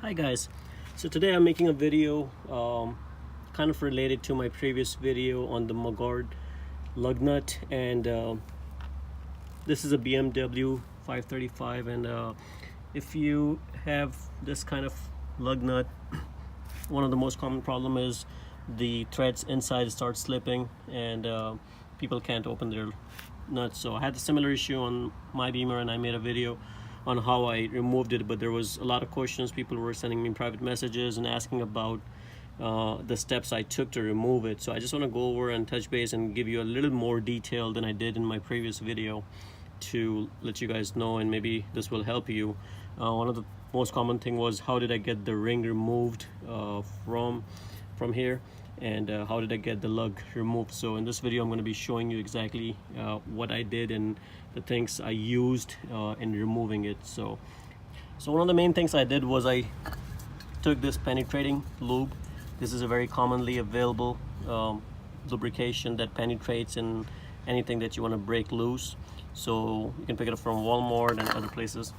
Hi guys, so today I'm making a video kind of related to my previous video on the McGard Lug Nut, and this is a BMW 535, and if you have this kind of lug nut, one of the most common problem is the threads inside start slipping, and people can't open their nuts. So I had a similar issue on my Beamer, and I made a video on how I removed it, but there was a lot of questions. People were sending me private messages and asking about the steps I took to remove it. So I just want to go over and touch base and give you a little more detail than I did in my previous video to let you guys know, and maybe this will help you. One of the most common thing was, how did I get the ring removed from here, and how did I get the lug removed. So in this video I'm going to be showing you exactly what I did and the things I used in removing it. So one of the main things I did was I took this penetrating lube. This is a very commonly available lubrication that penetrates in anything that you want to break loose. So you can pick it up from Walmart and other places,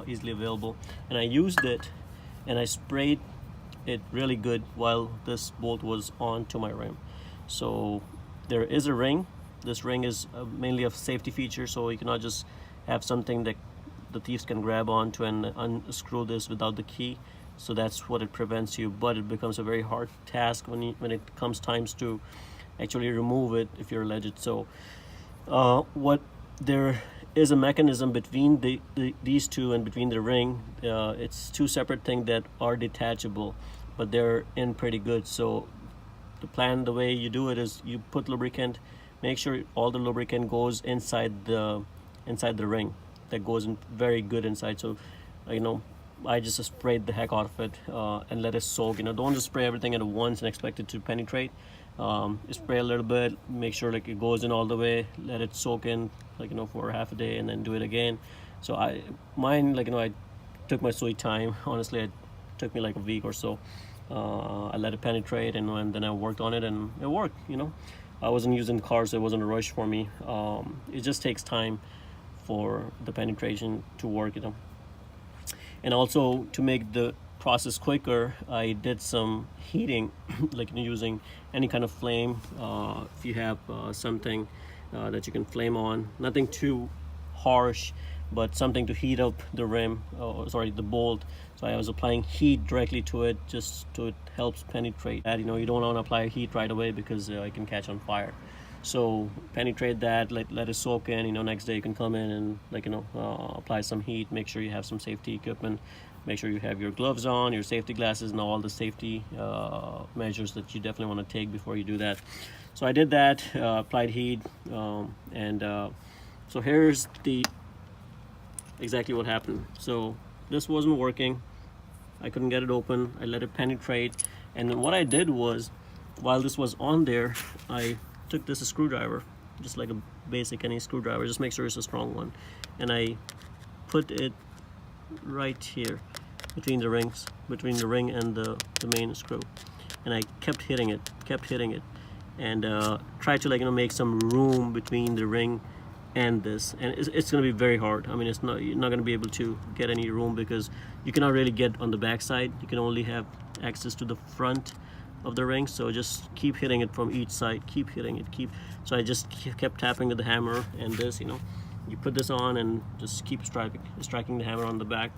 easily available. And I used it and I sprayed it really good while this bolt was on to my rim. So there is a ring. This ring is mainly a safety feature, so you cannot just have something that the thieves can grab onto and unscrew this without the key. So that's what it prevents you, but it becomes a very hard task when it comes times to actually remove it if you're alleged. So there is a mechanism between these two and between the ring. It's two separate things that are detachable, but they're in pretty good. So the way you do it is you put lubricant, make sure all the lubricant goes inside the ring, that goes in very good inside. So I just sprayed the heck out of it and let it soak. Don't just spray everything at once and expect it to penetrate. Spray a little bit, make sure it goes in all the way, let it soak in for half a day, and then do it again. So I took my sweet time. Honestly, it took me like a week or so. I let it penetrate, and then I worked on it, and it worked. I wasn't using cars, so it wasn't a rush for me. It just takes time for the penetration to work. And also, to make the process quicker, I did some heating, using any kind of flame. If you have something that you can flame on, nothing too harsh, but something to heat up the rim, the bolt. So I was applying heat directly to it, just so it helps penetrate that. You don't want to apply heat right away because it can catch on fire. So penetrate that, let it soak in. Next day you can come in and apply some heat. Make sure you have some safety equipment. Make sure you have your gloves on, your safety glasses, and all the safety measures that you definitely want to take before you do that. So I did that, applied heat, and so here's exactly what happened. So this wasn't working. I couldn't get it open. I let it penetrate, and then what I did was, while this was on there, I took this screwdriver, just like a basic any screwdriver, just make sure it's a strong one, and I put it right here between the ring and the main screw, and I kept hitting it, and tried to make some room between the ring and this. And it's going to be very hard. You're not going to be able to get any room because you cannot really get on the back side. You can only have access to the front of the ring. So just keep hitting it from each side, keep hitting it, so I just kept tapping with the hammer. And this, you put this on and just keep striking the hammer on the back,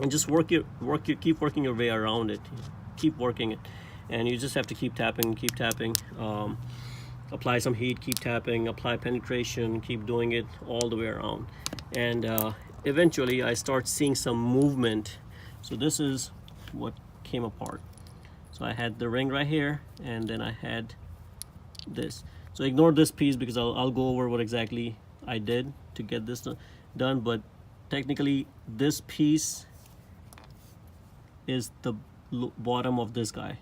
and just keep working your way around it, keep working it, and you just have to keep tapping, apply some heat, keep tapping, apply penetration, keep doing it all the way around. And eventually I start seeing some movement. So this is what came apart. So I had the ring right here, and then I had this. So ignore this piece because I'll go over what exactly I did to get this done. But technically this piece is the bottom of this guy.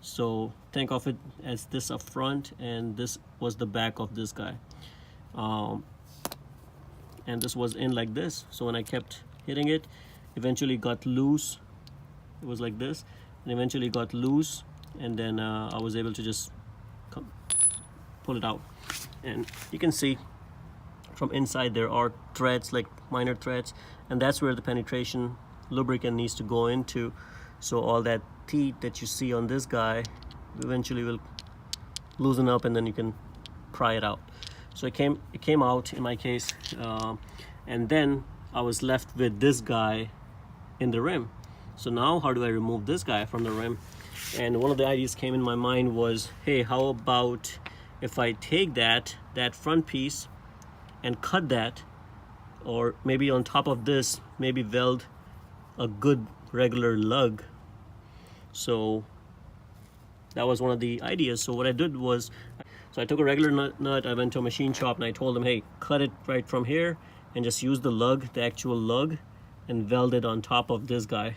So think of it as this up front, and this was the back of this guy. And this was in like this. So when I kept hitting it, eventually got loose. It was like this, and eventually got loose, and then I was able to just pull it out. And you can see from inside there are threads, like minor threads, and that's where the penetration lubricant needs to go into, so all that teeth that you see on this guy eventually will loosen up, and then you can pry it out. So it came out in my case, and then I was left with this guy in the rim. So now how do I remove this guy from the rim? And one of the ideas came in my mind was, hey, how about if I take that front piece and cut that, or maybe on top of this, maybe weld a good regular lug. So that was one of the ideas. So what I did was, so I took a regular nut, I went to a machine shop, and I told them, hey, cut it right from here and just use the lug, the actual lug, and weld it on top of this guy.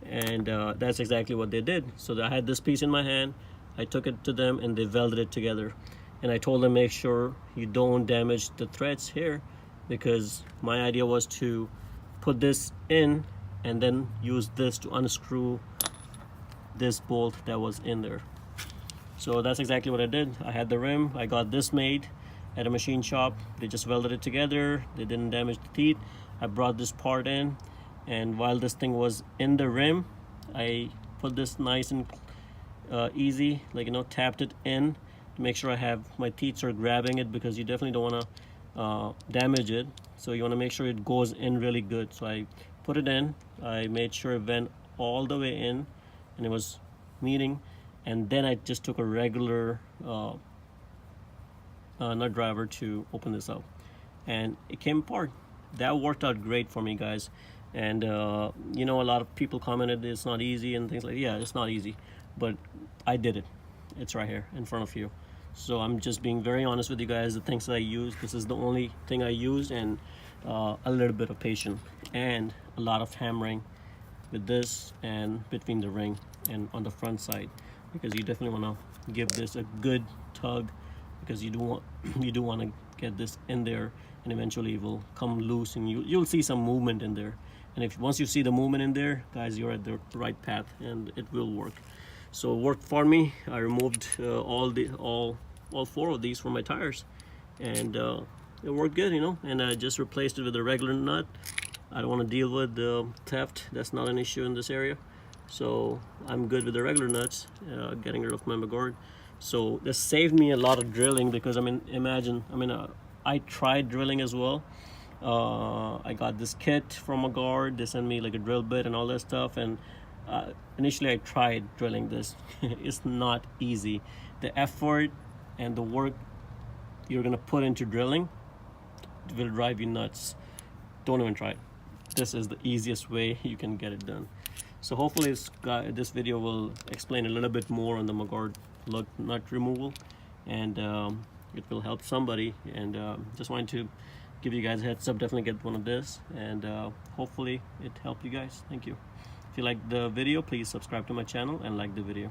And that's exactly what they did. So I had this piece in my hand, I took it to them, and they welded it together. And I told them, make sure you don't damage the threads here, because my idea was to put this in and then use this to unscrew this bolt that was in there. So that's exactly what I did. I had the rim, I got this made at a machine shop. They just welded it together, they didn't damage the teeth. I brought this part in, and while this thing was in the rim, I put this nice and easy, like, you know, tapped it in to make sure I have my teeth are grabbing it, because you definitely don't want to damage it. So you want to make sure it goes in really good. So I put it in, I made sure it went all the way in and it was meeting, and then I just took a regular nut driver to open this up, and it came apart. That worked out great for me, guys. And you know, a lot of people commented it's not easy and things like that. Yeah, it's not easy, but I did it. It's right here in front of you. So I'm just being very honest with you guys. The things that I use, this is the only thing I used, and a little bit of patience and a lot of hammering with this and between the ring and on the front side, because you definitely want to give this a good tug, because you do want to get this in there, and eventually it will come loose, and you'll see some movement in there. And if once you see the movement in there, guys, you're at the right path, and it will work. So it worked for me. I removed all four of these from my tires, and it worked good, you know. And I just replaced it with a regular nut. I don't want to deal with theft. That's not an issue in this area. So I'm good with the regular nuts, getting rid of my McGard. So this saved me a lot of drilling, because I tried drilling as well. I got this kit from McGard. They sent me like a drill bit and all that stuff, and initially I tried drilling this. It's not easy. The effort and the work you're gonna put into drilling will drive you nuts. Don't even try it. This is the easiest way you can get it done. So hopefully this video will explain a little bit more on the McGard Lug Nut removal, and it will help somebody. And just wanted to give you guys a heads up. Definitely get one of this, and hopefully it helped you guys. Thank you. If you like the video, please subscribe to my channel and like the video.